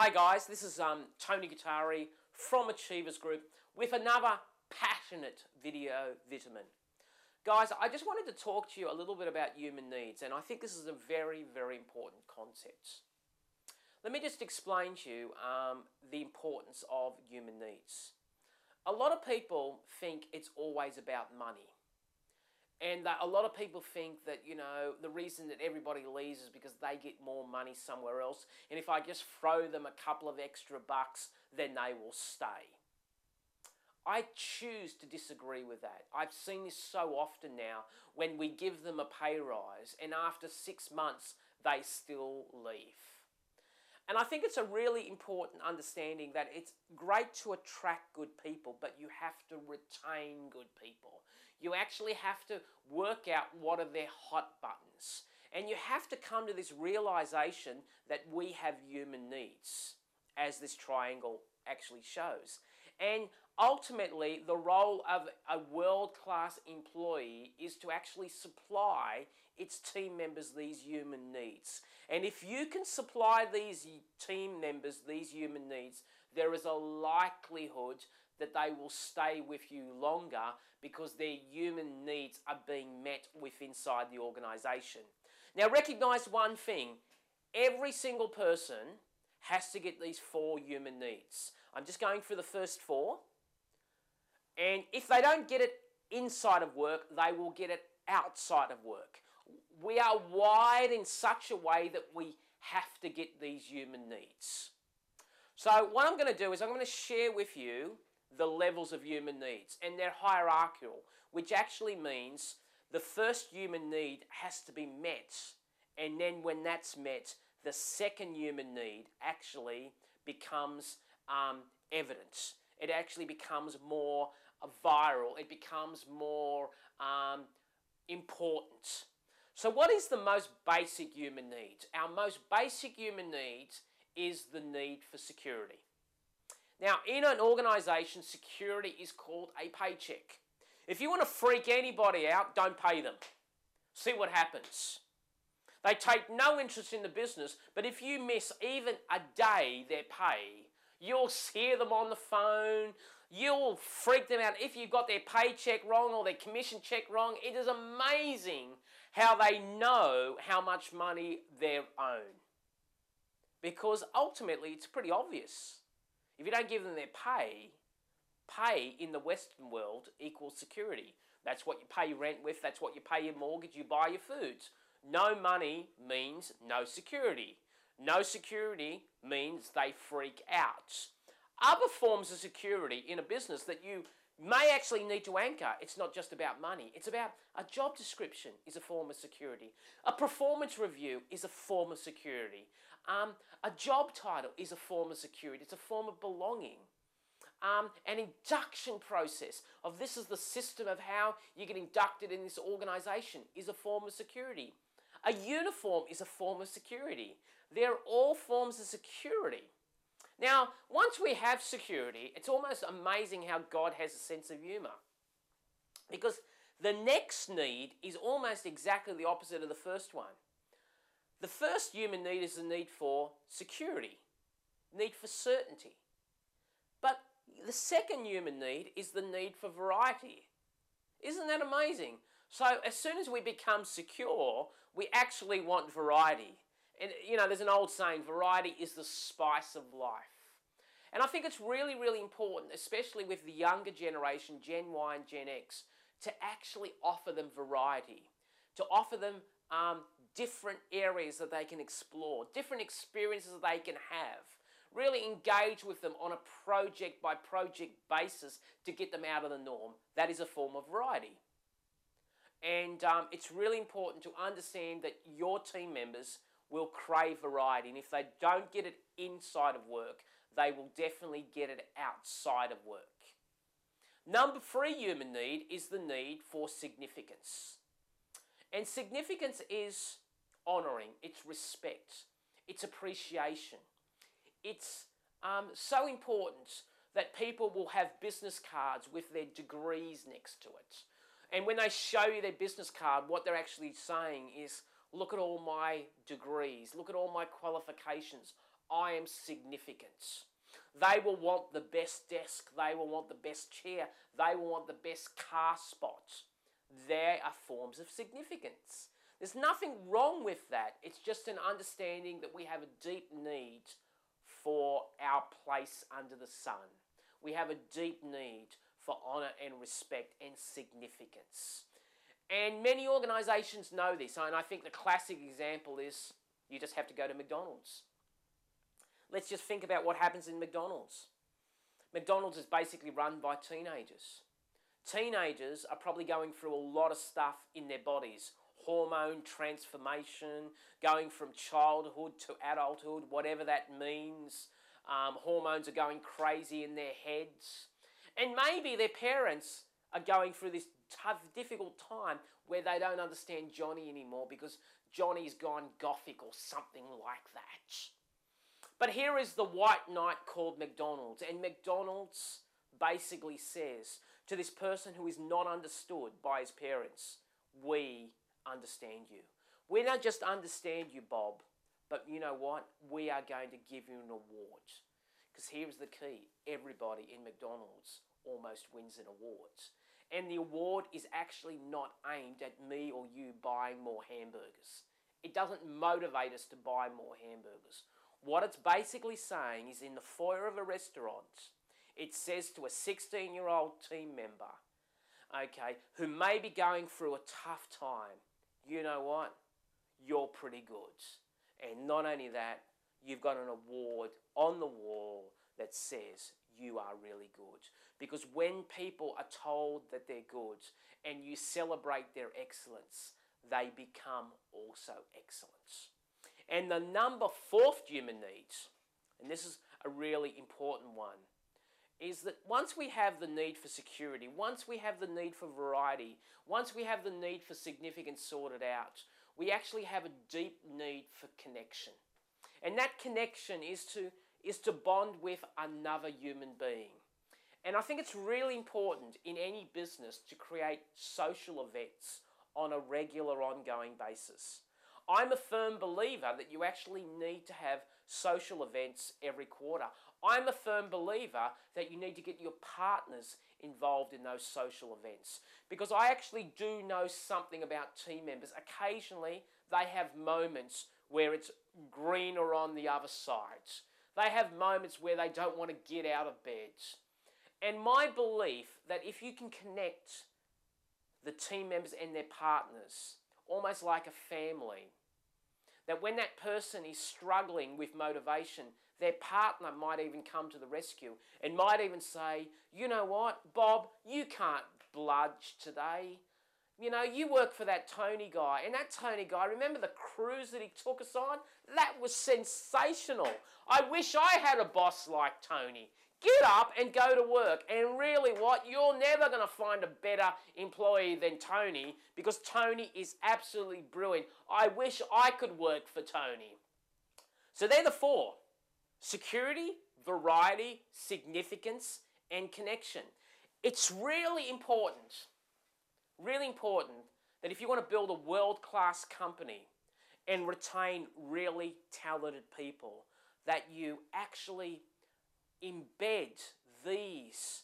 Hi guys, this is Tony Gattari from Achievers Group with another passionate video vitamin. Guys, I just wanted to talk to you a little bit about human needs, and I think this is a very, very important concept. Let me just explain to you the importance of human needs. A lot of people think it's always about money. And a lot of people think that, the reason that everybody leaves is because they get more money somewhere else. And if I just throw them a couple of extra bucks, then they will stay. I choose to disagree with that. I've seen this so often now when we give them a pay rise and after 6 months, they still leave. And I think it's a really important understanding that it's great to attract good people, but you have to retain good people. You actually have to work out what are their hot buttons. And you have to come to this realization that we have human needs, as this triangle actually shows. And ultimately, the role of a world-class employee is to actually supply its team members these human needs. And if you can supply these team members these human needs, there is a likelihood that they will stay with you longer because their human needs are being met with inside the organization. Now, recognize one thing. Every single person has to get these 4 human needs. I'm just going through the first 4. And if they don't get it inside of work, they will get it outside of work. We are wired in such a way that we have to get these human needs. So what I'm going to do is I'm going to share with you the levels of human needs, and they're hierarchical, which actually means the first human need has to be met, and then when that's met, the second human need actually becomes evident. It actually becomes more viral. It becomes more important. So what is the most basic human need? Our most basic human need is the need for security. Now, in an organization, security is called a paycheck. If you want to freak anybody out, don't pay them. See what happens. They take no interest in the business, but if you miss even a day their pay, you'll hear them on the phone, you'll freak them out. If you've got their paycheck wrong or their commission check wrong, it is amazing how they know how much money they own. Because ultimately, it's pretty obvious. If you don't give them their pay in the Western world equals security. That's what you pay your rent with, that's what you pay your mortgage, you buy your foods. No money means no security. No security means they freak out. Other forms of security in a business that you may actually need to anchor, it's not just about money. It's about a job description is a form of security. A performance review is a form of security. A job title is a form of security. It's a form of belonging. An induction process of this is the system of how you get inducted in this organization is a form of security. A uniform is a form of security. They're all forms of security. Now, once we have security, it's almost amazing how God has a sense of humor. Because the next need is almost exactly the opposite of the first one. The first human need is the need for security, need for certainty. But the second human need is the need for variety. Isn't that amazing? So as soon as we become secure, we actually want variety. And, there's an old saying, variety is the spice of life. And I think it's really, really important, especially with the younger generation, Gen Y and Gen X, to actually offer them variety, to offer them different areas that they can explore, different experiences that they can have. Really engage with them on a project-by-project basis to get them out of the norm. That is a form of variety. And it's really important to understand that your team members will crave variety. And if they don't get it inside of work, they will definitely get it outside of work. Number 3 human need is the need for significance. And significance is honoring, it's respect, it's appreciation. It's so important that people will have business cards with their degrees next to it. And when they show you their business card, what they're actually saying is, look at all my degrees, look at all my qualifications. I am significant. They will want the best desk. They will want the best chair. They will want the best car spot. There are forms of significance. There's nothing wrong with that. It's just an understanding that we have a deep need for our place under the sun. We have a deep need for honour and respect and significance. And many organisations know this, and I think the classic example is you just have to go to McDonald's. Let's just think about what happens in McDonald's. McDonald's is basically run by teenagers. Teenagers are probably going through a lot of stuff in their bodies. Hormone transformation, going from childhood to adulthood, whatever that means. Hormones are going crazy in their heads. And maybe their parents are going through this tough, difficult time where they don't understand Johnny anymore because Johnny's gone gothic or something like that. But here is the white knight called McDonald's, and McDonald's basically says to this person who is not understood by his parents, we understand you. We don't just understand you, Bob, but you know what? We are going to give you an award. Because here's the key. Everybody in McDonald's almost wins an award. And the award is actually not aimed at me or you buying more hamburgers. It doesn't motivate us to buy more hamburgers. What it's basically saying is in the foyer of a restaurant, it says to a 16-year-old team member, okay, who may be going through a tough time, you know what? You're pretty good. And not only that, you've got an award on the wall that says you are really good. Because when people are told that they're good and you celebrate their excellence, they become also excellent. And the number fourth human need, and this is a really important one, is that once we have the need for security, once we have the need for variety, once we have the need for significance sorted out, we actually have a deep need for connection. And that connection is to bond with another human being. And I think it's really important in any business to create social events on a regular, ongoing basis. I'm a firm believer that you actually need to have social events every quarter. I'm a firm believer that you need to get your partners involved in those social events, because I actually do know something about team members. Occasionally, they have moments where it's greener on the other side. They have moments where they don't want to get out of bed. And my belief that if you can connect the team members and their partners, almost like a family, that when that person is struggling with motivation, their partner might even come to the rescue and might even say, you know what, Bob, you can't bludge today. You know, you work for that Tony guy, and that Tony guy, remember the cruise that he took us on? That was sensational. I wish I had a boss like Tony. Get up and go to work. And really what? You're never going to find a better employee than Tony, because Tony is absolutely brilliant. I wish I could work for Tony. So they're the four: security, variety, significance, and connection. It's really important that if you want to build a world-class company and retain really talented people, that you actually embed these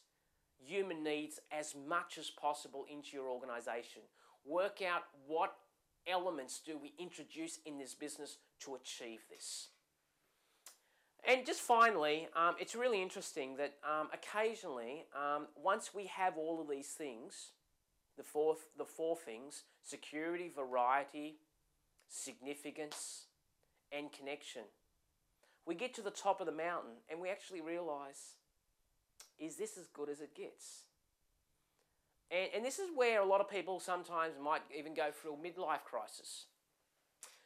human needs as much as possible into your organization. Work out what elements do we introduce in this business to achieve this. And just finally, it's really interesting that occasionally, once we have all of these things, the four things: security, variety, significance, and connection, we get to the top of the mountain and we actually realize, is this as good as it gets? And this is where a lot of people sometimes might even go through a midlife crisis,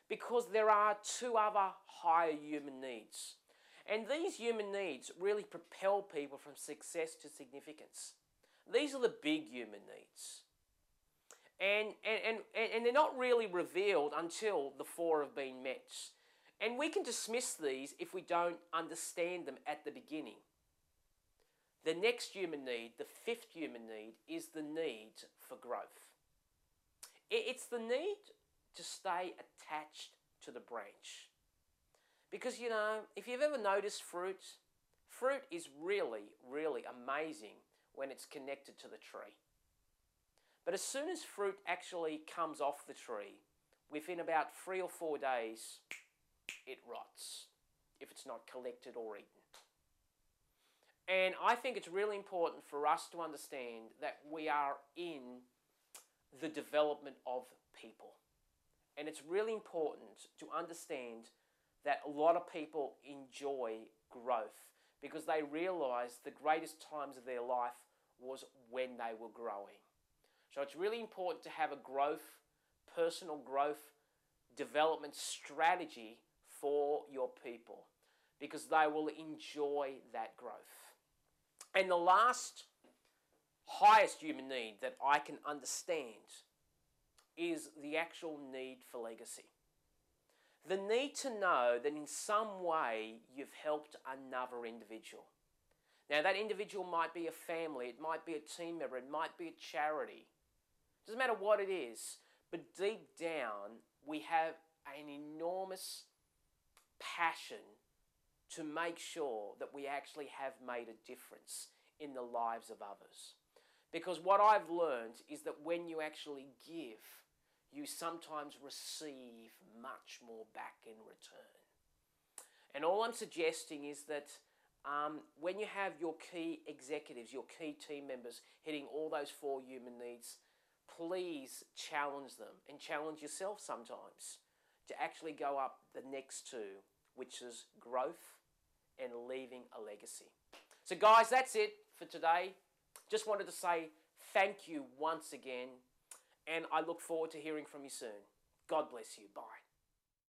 because there are two other higher human needs. And these human needs really propel people from success to significance. These are the big human needs. And they're not really revealed until the four have been met. And we can dismiss these if we don't understand them at the beginning. The next human need, the fifth human need, is the need for growth. It's the need to stay attached to the branch. Because, you know, if you've ever noticed fruit, fruit is really, really amazing when it's connected to the tree. But as soon as fruit actually comes off the tree, within about 3 or 4 days, it rots if it's not collected or eaten. And I think it's really important for us to understand that we are in the development of people. And it's really important to understand that a lot of people enjoy growth because they realize the greatest times of their life was when they were growing. So it's really important to have a personal growth development strategy for your people because they will enjoy that growth. And the last highest human need that I can understand is the actual need for legacy. The need to know that in some way you've helped another individual. Now that individual might be a family, it might be a team member, it might be a charity. Doesn't matter what it is, but deep down we have an enormous passion to make sure that we actually have made a difference in the lives of others. Because what I've learned is that when you actually give, you sometimes receive much more back in return. And all I'm suggesting is that when you have your key executives, your key team members hitting all those 4 human needs, please challenge them and challenge yourself sometimes to actually go up the next 2, which is growth and leaving a legacy. So guys, that's it for today. Just wanted to say thank you once again, and I look forward to hearing from you soon. God bless you. Bye.